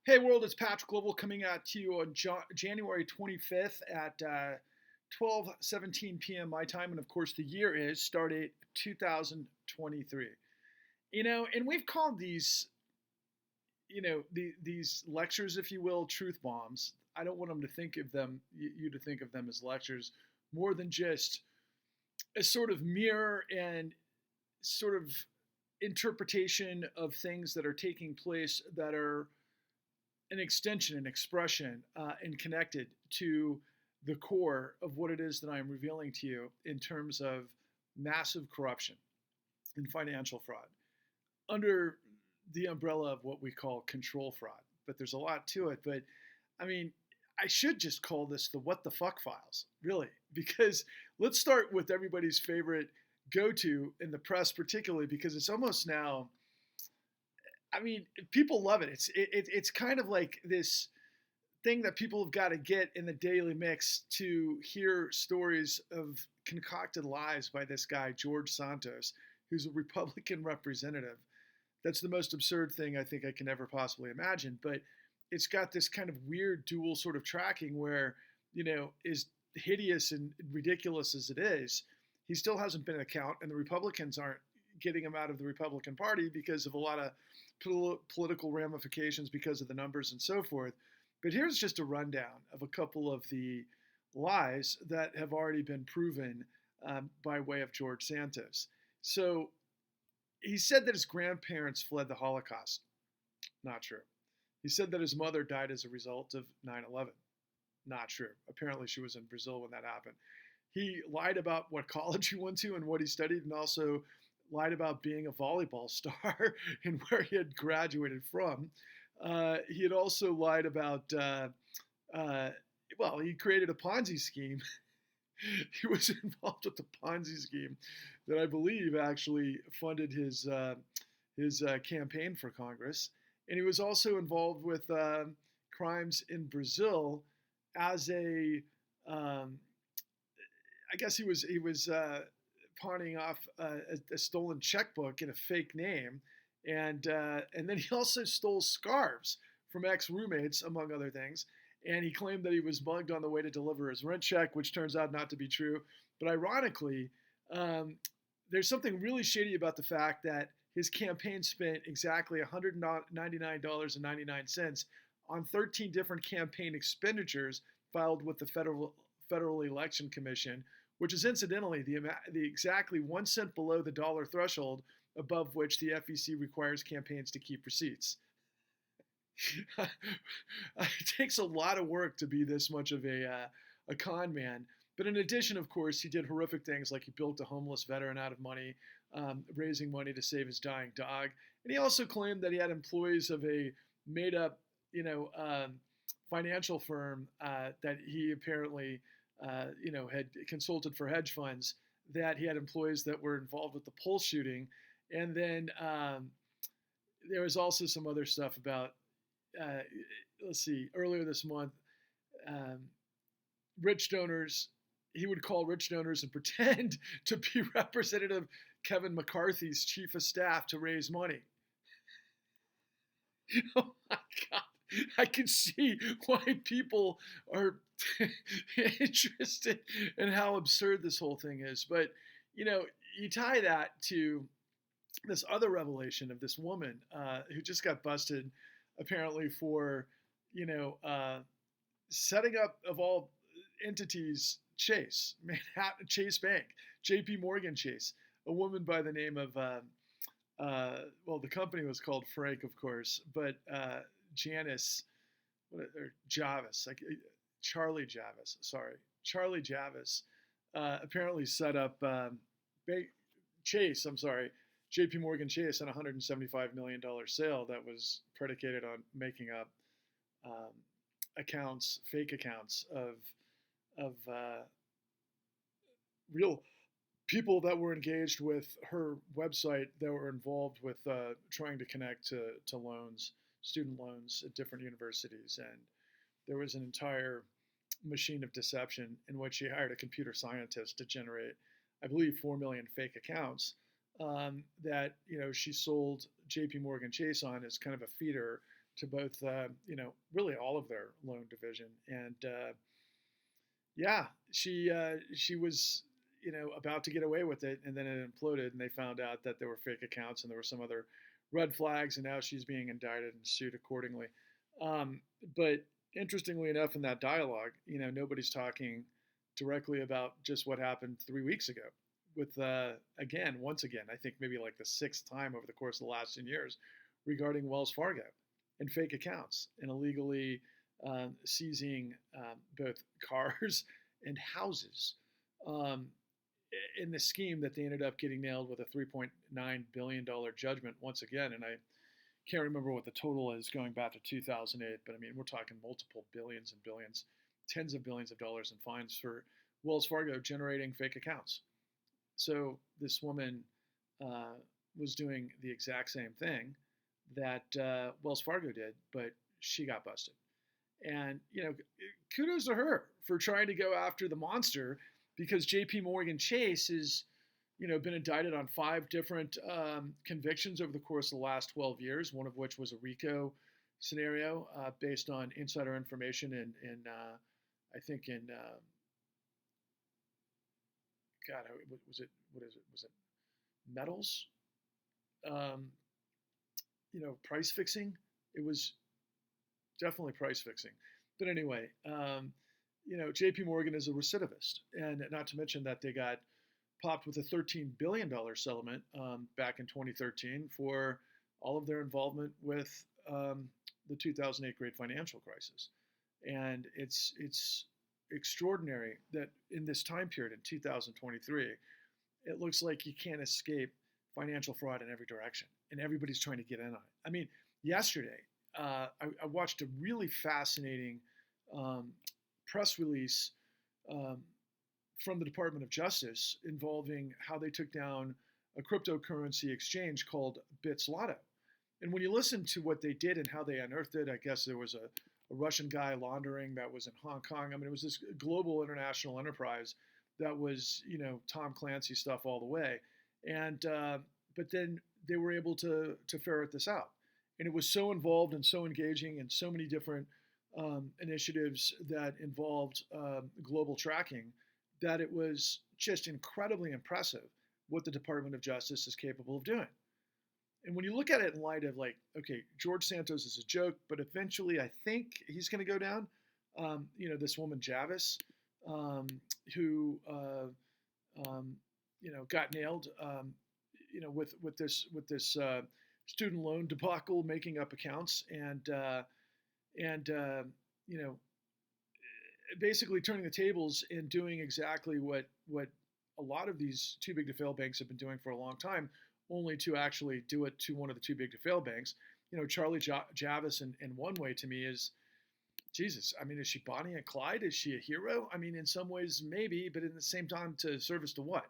Hey world, it's Patrick Lovell coming at you on January 25th at 12:17 p.m. my time, and of course the year is start date 2023. And we've called these, these lectures, if you will, truth bombs. I don't want them to think of them, you to think of them as lectures, more than just a sort of mirror and sort of interpretation of things that are taking place that are an extension, an expression, and connected to the core of what it is that I'm revealing to you in terms of massive corruption and financial fraud under the umbrella of what we call control fraud. But there's a lot to it. But I mean, I should just call this the what the fuck files, really, because let's start with everybody's favorite go to in the press, particularly because it's almost now, I mean, people love it. It's kind of like this thing that people have got to get in the daily mix to hear stories of concocted lies by this guy George Santos, who's a Republican representative. That's the most absurd thing I think I can ever possibly imagine. But it's got this kind of weird dual sort of tracking where, as hideous and ridiculous as it is, he still hasn't been an account, and the Republicans aren't getting him out of the Republican Party because of a lot of political ramifications because of the numbers and so forth. But here's just a rundown of a couple of the lies that have already been proven by way of George Santos. So he said that his grandparents fled the Holocaust. Not true. He said that his mother died as a result of 9/11. Not true. Apparently, she was in Brazil when that happened. He lied about what college he went to and what he studied, and also lied about being a volleyball star and where he had graduated from. He had also lied about, he created a Ponzi scheme. He was involved with the Ponzi scheme that I believe actually funded his campaign for Congress. And he was also involved with crimes in Brazil as I guess he was pawning off a stolen checkbook in a fake name, and then he also stole scarves from ex-roommates, among other things. And he claimed that he was mugged on the way to deliver his rent check, which turns out not to be true. But ironically, there's something really shady about the fact that his campaign spent exactly $199.99 on 13 different campaign expenditures filed with the Federal Election Commission, which is incidentally the exactly 1 cent below the dollar threshold above which the FEC requires campaigns to keep receipts. It takes a lot of work to be this much of a con man. But in addition, of course, he did horrific things like he built a homeless veteran out of money, raising money to save his dying dog. And he also claimed that he had employees of a made up, financial firm that he apparently, had consulted for hedge funds, that he had employees that were involved with the Pulse shooting. And then there was also some other stuff about, let's see, earlier this month, rich donors, he would call rich donors and pretend to be Representative Kevin McCarthy's chief of staff to raise money. Oh my God. I can see why people are interested in how absurd this whole thing is. But, you tie that to this other revelation of this woman who just got busted apparently for, setting up, of all entities, Chase Bank, JP Morgan Chase, a woman by the name of, the company was called Frank, of course, but Janice, or Javis, Charlie Javis, Charlie Javis, apparently set up JP Morgan Chase on a $175 million sale that was predicated on making up fake accounts of real people that were engaged with her website that were involved with trying to connect to loans, student loans at different universities. And there was an entire machine of deception in which she hired a computer scientist to generate, I believe, 4 million fake accounts that she sold JP Morgan Chase on as kind of a feeder to both, really all of their loan division. And yeah, she was, about to get away with it, and then it imploded, and they found out that there were fake accounts and there were some other red flags, and now she's being indicted and sued accordingly. But interestingly enough, in that dialogue, nobody's talking directly about just what happened 3 weeks ago with, once again, I think maybe like the sixth time over the course of the last 10 years regarding Wells Fargo and fake accounts and illegally seizing both cars and houses um, in the scheme that they ended up getting nailed with a $3.9 billion judgment once again. And I can't remember what the total is going back to 2008, but I mean, we're talking multiple billions and billions, tens of billions of dollars in fines for Wells Fargo generating fake accounts. So this woman was doing the exact same thing that Wells Fargo did, but she got busted. And, kudos to her for trying to go after the monster, because JP Morgan Chase has, been indicted on 5 different convictions over the course of the last 12 years, one of which was a RICO scenario based on insider information in I think in, God, was it metals? Price fixing. It was definitely price fixing. But anyway, JP Morgan is a recidivist. And not to mention that they got popped with a $13 billion settlement back in 2013 for all of their involvement with the 2008 Great Financial Crisis. And it's extraordinary that in this time period in 2023, it looks like you can't escape financial fraud in every direction, and everybody's trying to get in on it. I mean, yesterday, I watched a really fascinating press release from the Department of Justice involving how they took down a cryptocurrency exchange called BitSlotto. And when you listen to what they did and how they unearthed it, I guess there was a Russian guy laundering that was in Hong Kong. I mean, it was this global international enterprise that was, Tom Clancy stuff all the way. And but then they were able to ferret this out. And it was so involved and so engaging and so many different initiatives that involved global tracking that it was just incredibly impressive what the Department of Justice is capable of doing. And when you look at it in light of okay, George Santos is a joke, but eventually I think he's going to go down. This woman Javis, who got nailed, with this student loan debacle, making up accounts, and basically turning the tables and doing exactly what a lot of these too big to fail banks have been doing for a long time, only to actually do it to one of the too big to fail banks. Charlie Javis in one way to me is, Jesus, I mean, is she Bonnie and Clyde? Is she a hero? I mean, in some ways, maybe, but in the same time, to service to what?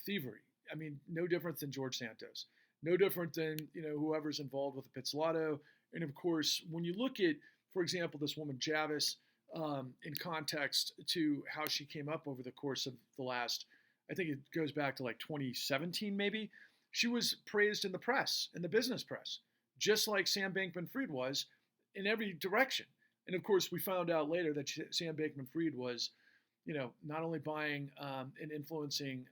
Thievery. I mean, no different than George Santos. No different than, whoever's involved with the Pizzolato. And of course, when you look at, for example, this woman Javis, in context to how she came up over the course of the last, I think it goes back to 2017 maybe, she was praised in the press, in the business press, just like Sam Bankman-Fried was in every direction. And of course, we found out later that Sam Bankman-Fried was, not only buying and influencing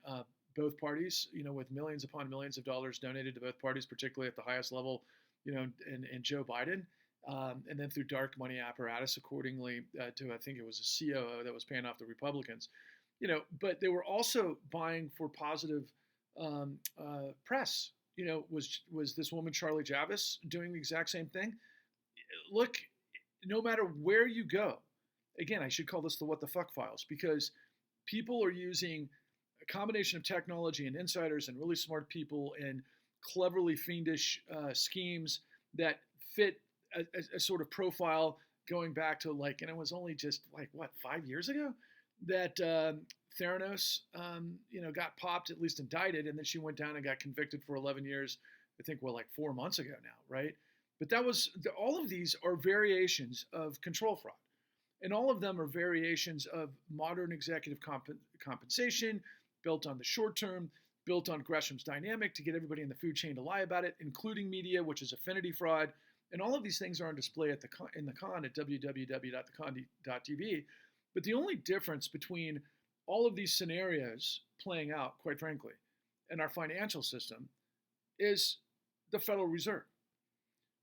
both parties, with millions upon millions of dollars donated to both parties, particularly at the highest level, and Joe Biden, and then through dark money apparatus, accordingly to, I think it was a COO that was paying off the Republicans, but they were also buying for positive press. Was this woman Charlie Javis doing the exact same thing? Look, no matter where you go, again, I should call this the What the Fuck Files, because people are using a combination of technology and insiders and really smart people and cleverly fiendish schemes that fit a sort of profile going back to it was only just 5 years ago that Theranos, got popped, at least indicted, and then she went down and got convicted for 11 years, I think, 4 months ago now, right? But all of these are variations of control fraud. And all of them are variations of modern executive compensation built on the short term, built on Gresham's dynamic to get everybody in the food chain to lie about it, including media, which is affinity fraud, And all of these things are on display at in the con at www.thecon.tv. But the only difference between all of these scenarios playing out, quite frankly, in our financial system is the Federal Reserve.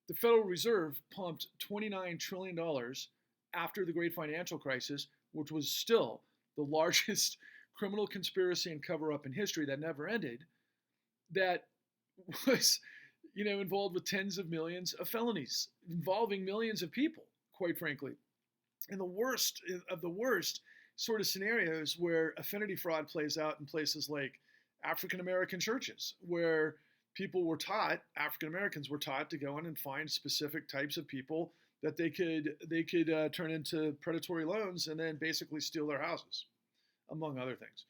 The Federal Reserve pumped $29 trillion after the great financial crisis, which was still the largest criminal conspiracy and cover-up in history that never ended, that was, involved with tens of millions of felonies involving millions of people, quite frankly. And the worst of the worst sort of scenarios where affinity fraud plays out in places like African American churches, where African Americans were taught to go in and find specific types of people that they could turn into predatory loans and then basically steal their houses, among other things.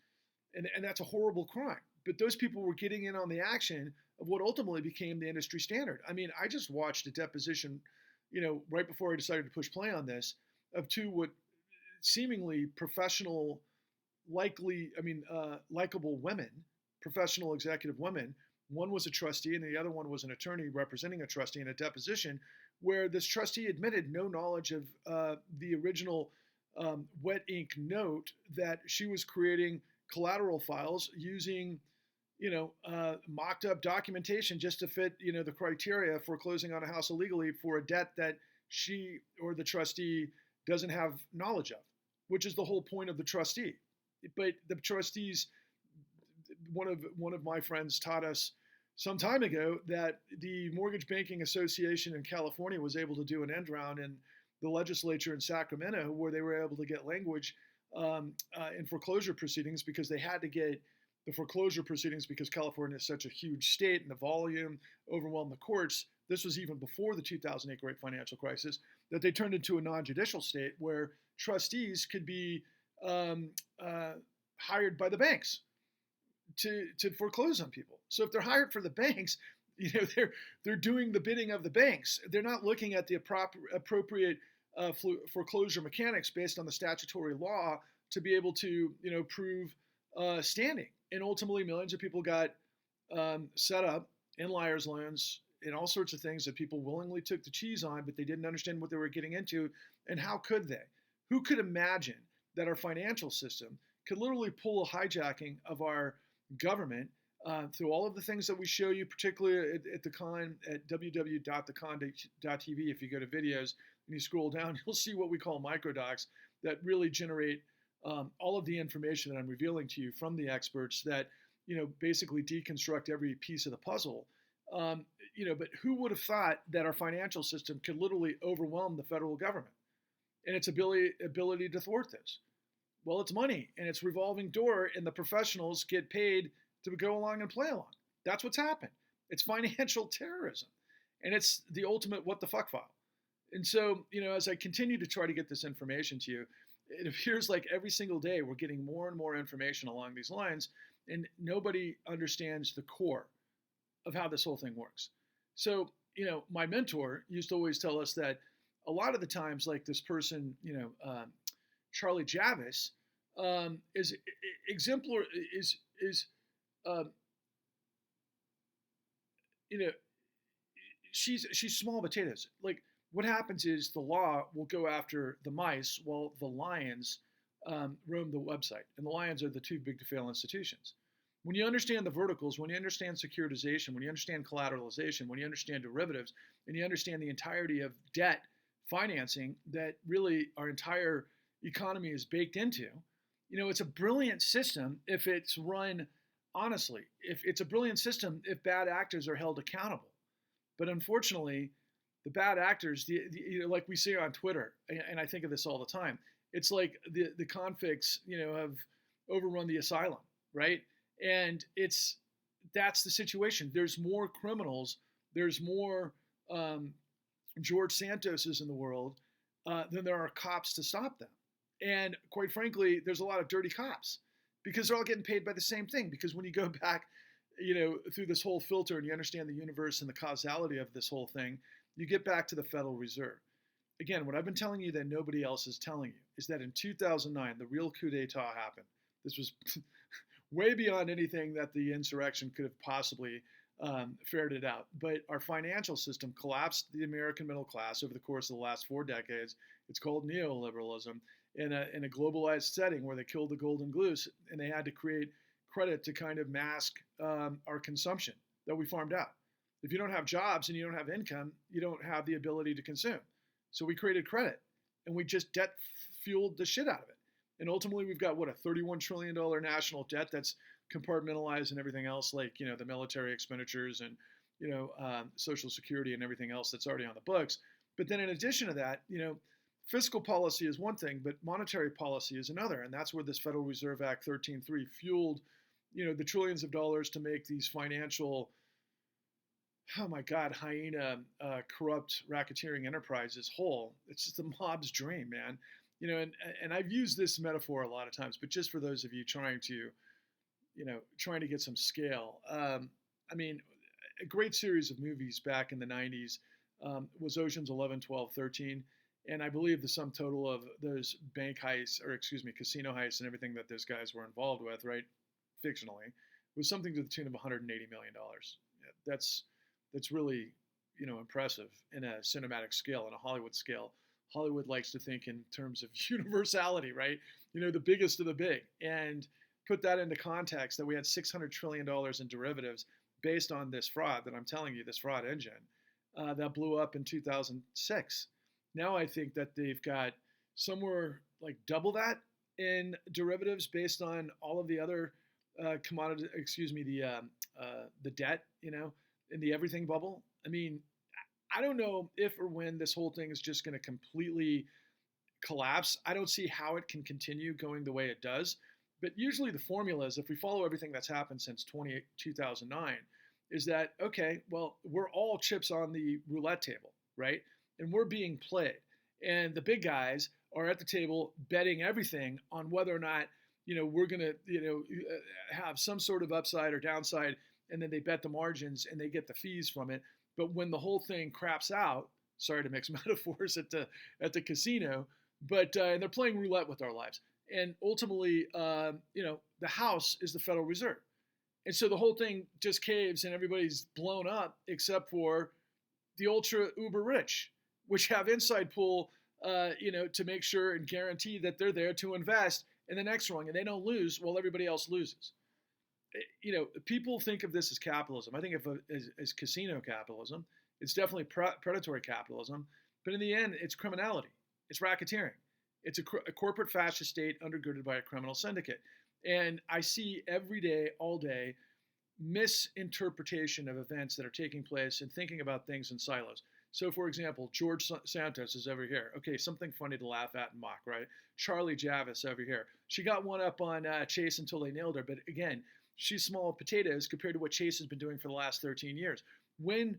And that's a horrible crime. But those people were getting in on the action of what ultimately became the industry standard. I mean, I just watched a deposition, right before I decided to push play on this, of two what seemingly professional, likable women, professional executive women. One was a trustee and the other one was an attorney representing a trustee in a deposition where this trustee admitted no knowledge of the original wet ink note that she was creating collateral files using, mocked up documentation just to fit, the criteria for closing on a house illegally for a debt that she or the trustee doesn't have knowledge of, which is the whole point of the trustee. But the trustees, one of my friends taught us some time ago that the Mortgage Banking Association in California was able to do an end round in the legislature in Sacramento where they were able to get language in foreclosure proceedings because they had to get the foreclosure proceedings because California is such a huge state and the volume overwhelmed the courts. This was even before the 2008 great financial crisis, that they turned into a non-judicial state where trustees could be hired by the banks to foreclose on people. So if they're hired for the banks, they're doing the bidding of the banks. They're not looking at the appropriate foreclosure mechanics based on the statutory law to be able to prove standing. And ultimately, millions of people got set up in liar's loans and all sorts of things that people willingly took the cheese on, but they didn't understand what they were getting into. And how could they? Who could imagine that our financial system could literally pull a hijacking of our government through all of the things that we show you, particularly at the con at www.thecon.tv. If you go to videos and you scroll down, you'll see what we call microdocs that really generate all of the information that I'm revealing to you from the experts that basically deconstruct every piece of the puzzle. But who would have thought that our financial system could literally overwhelm the federal government and its ability to thwart this? Well, it's money and it's revolving door, and the professionals get paid to go along and play along. That's what's happened. It's financial terrorism, and it's the ultimate what the fuck file. And so, as I continue to try to get this information to you, it appears like every single day we're getting more and more information along these lines, and nobody understands the core of how this whole thing works. So, my mentor used to always tell us that a lot of the times, like this person, Charlie Javis, is exemplar, she's small potatoes. Like what happens is the law will go after the mice while the lions roam the website, and the lions are the too big to fail institutions. When you understand the verticals, when you understand securitization, when you understand collateralization, when you understand derivatives, and you understand the entirety of debt financing that really our entire economy is baked into, it's a brilliant system if it's run honestly. If it's a brilliant system if bad actors are held accountable. But unfortunately, the bad actors, like we see on Twitter, and I think of this all the time, it's like the convicts, have overrun the asylum, right? And that's the situation. There's more criminals, there's more George Santoses in the world than there are cops to stop them. And quite frankly, there's a lot of dirty cops because they're all getting paid by the same thing. Because when you go back, through this whole filter and you understand the universe and the causality of this whole thing, you get back to the Federal Reserve. Again, what I've been telling you that nobody else is telling you is that in 2009, the real coup d'etat happened. This was way beyond anything that the insurrection could have possibly fared it out. But our financial system collapsed the American middle class over the course of the last 4 decades. It's called neoliberalism in a globalized setting where they killed the golden goose and they had to create credit to kind of mask our consumption that we farmed out. If you don't have jobs and you don't have income, you don't have the ability to consume. So we created credit and we just debt fueled the shit out of it. And ultimately we've got what, a $31 trillion national debt that's compartmentalized and everything else, like, the military expenditures and, Social Security and everything else that's already on the books. But then in addition to that, fiscal policy is one thing, but monetary policy is another. And that's where this Federal Reserve Act 13.3 fueled, the trillions of dollars to make these financial, oh my God, hyena, corrupt racketeering enterprises whole. It's just the mob's dream, man. And I've used this metaphor a lot of times, but just for those of you trying to get some scale. I mean, a great series of movies back in the 90s was Ocean's 11, 12, 13. And I believe the sum total of those casino heists and everything that those guys were involved with, right, fictionally, was something to the tune of $180 million. That's really, impressive in a cinematic scale, in a Hollywood scale. Hollywood likes to think in terms of universality, right? The biggest of the big. And put that into context that we had $600 trillion in derivatives based on this fraud that I'm telling you, this fraud engine that blew up in 2006. Now I think that they've got somewhere like double that in derivatives based on all of the other the debt, in the everything bubble. I mean, I don't know if or when this whole thing is just going to completely collapse. I don't see how it can continue going the way it does. But usually the formula is, if we follow everything that's happened since 2009, is that, okay, well, we're all chips on the roulette table, right? And we're being played. And the big guys are at the table betting everything on whether or not, we're going to, have some sort of upside or downside. And then they bet the margins and they get the fees from it. But when the whole thing craps out, sorry to mix metaphors at the casino, but and they're playing roulette with our lives. And ultimately, the house is the Federal Reserve. And so the whole thing just caves and everybody's blown up except for the ultra uber rich, which have inside pool, to make sure and guarantee that they're there to invest in the next rung and they don't lose while everybody else loses. People think of this as capitalism. I think as casino capitalism. It's definitely predatory capitalism. But in the end, it's criminality. It's racketeering. It's a corporate fascist state undergirded by a criminal syndicate. And I see every day, all day, misinterpretation of events that are taking place and thinking about things in silos. So, for example, George Santos is over here. Okay, something funny to laugh at and mock, right? Charlie Javis over here. She got one up on Chase until they nailed her. But again, she's small potatoes compared to what Chase has been doing for the last 13 years. When,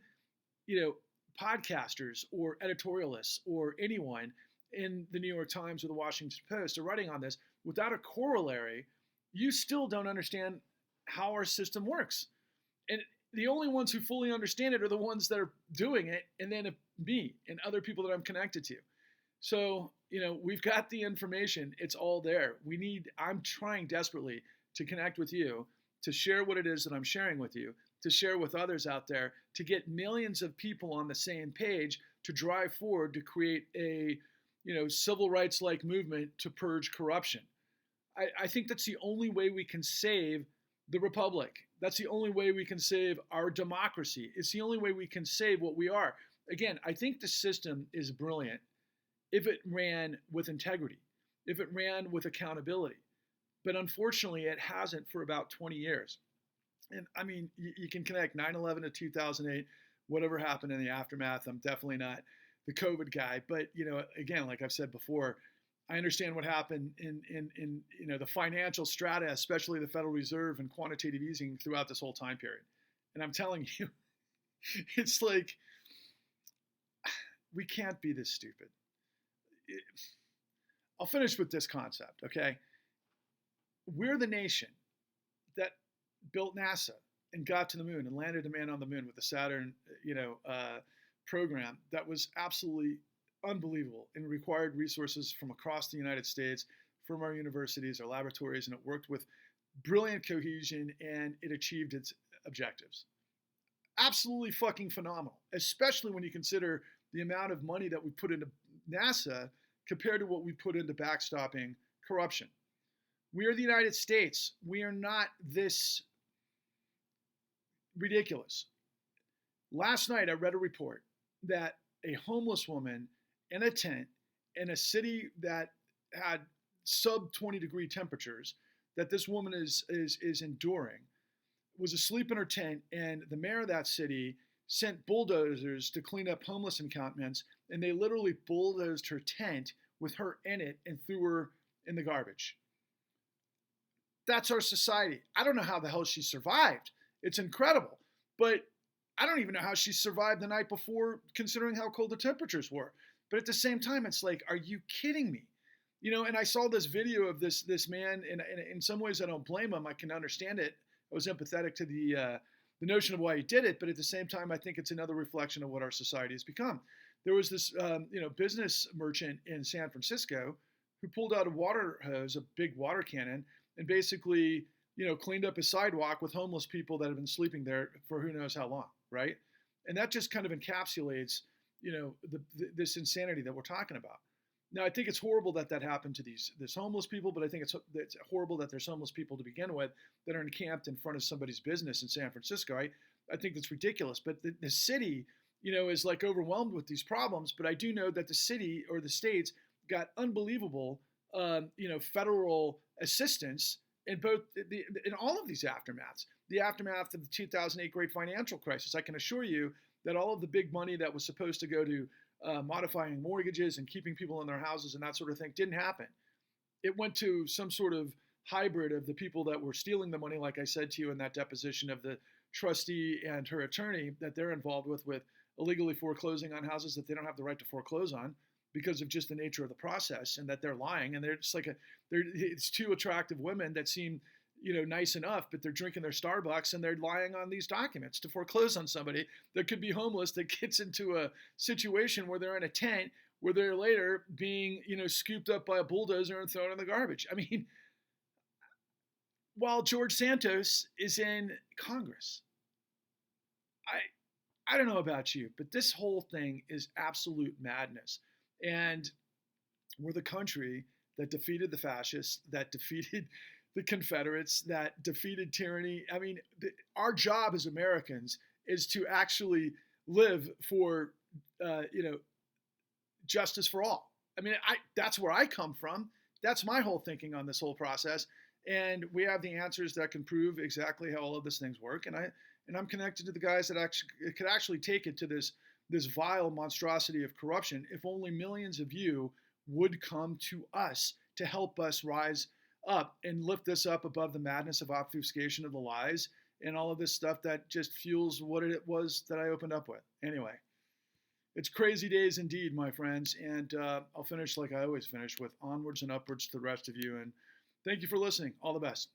podcasters or editorialists or anyone in the New York Times or the Washington Post are writing on this without a corollary, you still don't understand how our system works. And the only ones who fully understand it are the ones that are doing it, and then me and other people that I'm connected to. So, we've got the information. It's all there. I'm trying desperately to connect with you, to share what it is that I'm sharing with you, to share with others out there, to get millions of people on the same page, to drive forward, to create a civil rights-like movement to purge corruption. I think that's the only way we can save the republic. That's the only way we can save our democracy. It's the only way we can save what we are. Again, I think the system is brilliant if it ran with integrity, if it ran with accountability. But unfortunately, it hasn't for about 20 years. And I mean, you can connect 9/11 to 2008, whatever happened in the aftermath. I'm definitely not the COVID guy, but again, like I've said before, I understand what happened in the financial strata, especially the Federal Reserve and quantitative easing throughout this whole time period. And I'm telling you, it's like, we can't be this stupid. I'll finish with this concept, okay? We're the nation that built NASA and got to the moon and landed a man on the moon with the Saturn, program that was absolutely unbelievable and required resources from across the United States, from our universities, our laboratories, and it worked with brilliant cohesion and it achieved its objectives. absolutely fucking phenomenal, especially when you consider the amount of money that we put into NASA compared to what we put into backstopping corruption. We are the United States. We are not this ridiculous. Last night, I read a report that a homeless woman in a tent in a city that had sub 20-degree temperatures that this woman is enduring was asleep in her tent, and the mayor of that city sent bulldozers to clean up homeless encampments, and they literally bulldozed her tent with her in it and threw her in the garbage. That's our society. I don't know how the hell she survived. It's incredible. But I don't even know how she survived the night before, considering how cold the temperatures were. But at the same time, it's like, are you kidding me? And I saw this video of this man, and in some ways I don't blame him. I can understand it. I was empathetic to the notion of why he did it, but at the same time, I think it's another reflection of what our society has become. There was this, business merchant in San Francisco who pulled out a water hose, a big water cannon, and basically, cleaned up his sidewalk with homeless people that have been sleeping there for who knows how long, right? And that just kind of encapsulates, this insanity that we're talking about. Now, I think it's horrible that happened to this homeless people, but I think it's horrible that there's homeless people to begin with that are encamped in front of somebody's business in San Francisco. I think that's ridiculous. But the city, is like overwhelmed with these problems. But I do know that the city or the states got unbelievable, federal assistance in in all of these aftermaths. The aftermath of the 2008 great financial crisis. I can assure you that all of the big money that was supposed to go to modifying mortgages and keeping people in their houses and that sort of thing didn't happen. It went to some sort of hybrid of the people that were stealing the money, like I said to you in that deposition of the trustee and her attorney that they're involved with illegally foreclosing on houses that they don't have the right to foreclose on because of just the nature of the process, and that they're lying, and they're just like it's two attractive women that seem nice enough, but they're drinking their Starbucks and they're lying on these documents to foreclose on somebody that could be homeless, that gets into a situation where they're in a tent where they're later being, scooped up by a bulldozer and thrown in the garbage. I mean, while George Santos is in Congress. I don't know about you, but this whole thing is absolute madness. And we're the country that defeated the fascists, that defeated the Confederates, that defeated tyranny. I mean, our job as Americans is to actually live for, justice for all. I mean, that's where I come from. That's my whole thinking on this whole process. And we have the answers that can prove exactly how all of these things work. And I'm connected to the guys that could actually take it to this vile monstrosity of corruption if only millions of you would come to us to help us rise up and lift this up above the madness of obfuscation of the lies and all of this stuff that just fuels what it was that I opened up with. Anyway, it's crazy days indeed, my friends. And I'll finish like I always finish with onwards and upwards to the rest of you. And thank you for listening. All the best.